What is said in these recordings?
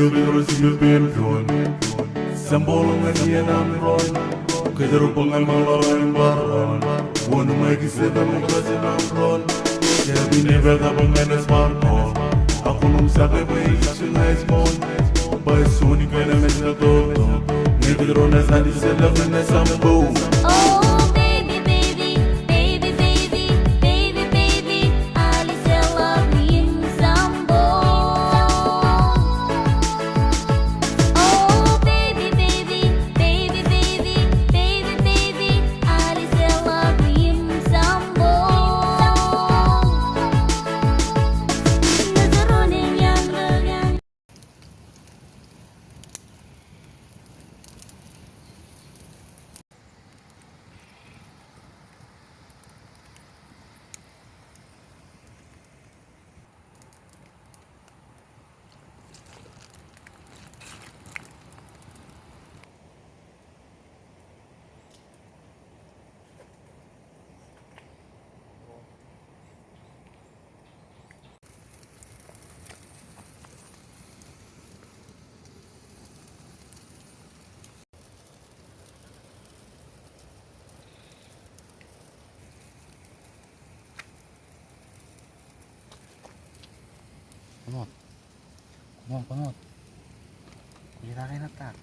Siyo pero siyo pimpyon Sambolong aniyan ang ron Kadaro pangal malalang baron Wano may kiseta mong klase ng ron Kaya binibeta pang menes marko Ako nung sakay pa isip na ismon Paisuni ka na mes na toto Ngay kadaro na sa di sa laki na sambo Oh baby, baby, baby, baby, baby, baby, Alice Lavin Sambo. Oh baby, baby, baby, baby, baby, baby, Alice Lavin Sambo. Nazaronin yang ragan. Kumot. Kulita kayo na tak.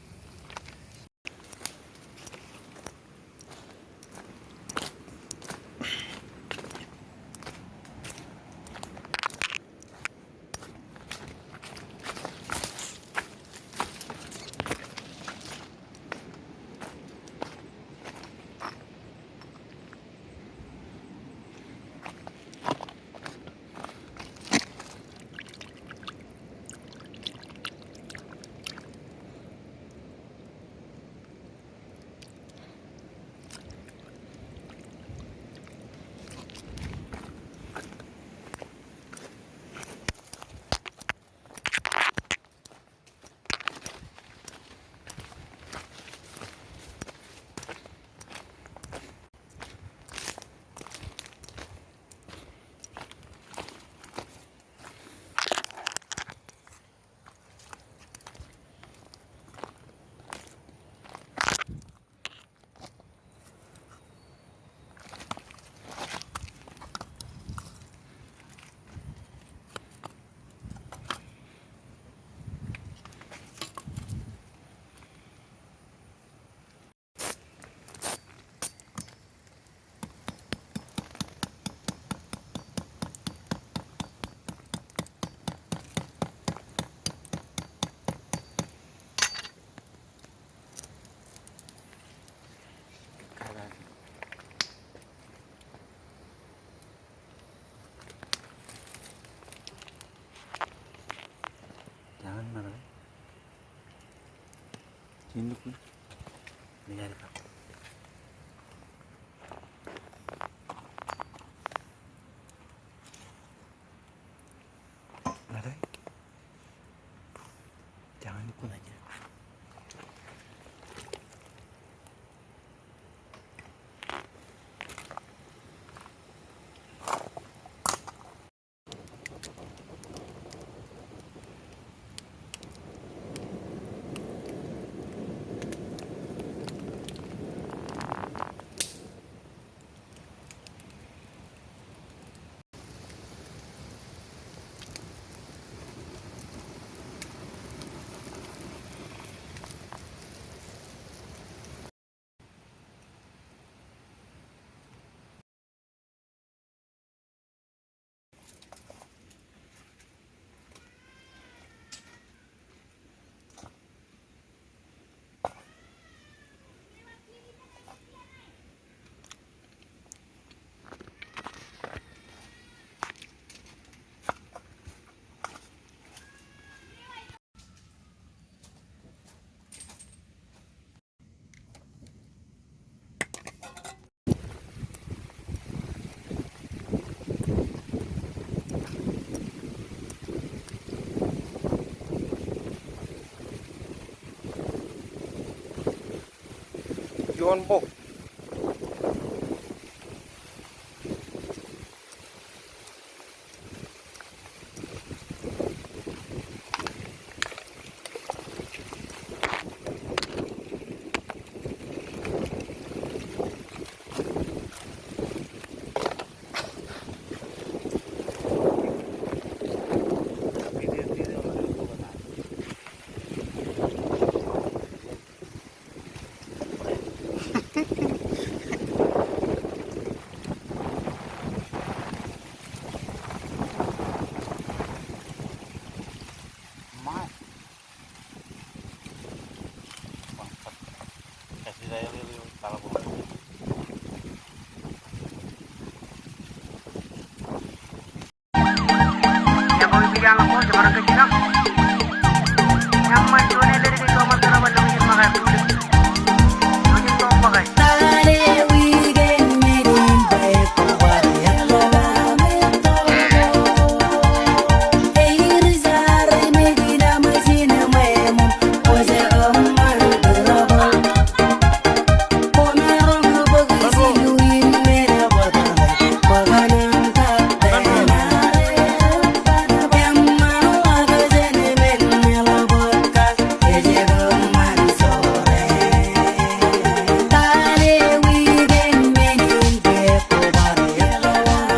Jangan marah. Sini pun. Lihat kau. Marah. Jangan pun aja. Yon bok. saya yung talabong. Kaya kung ibigyan ako sa barangay sila,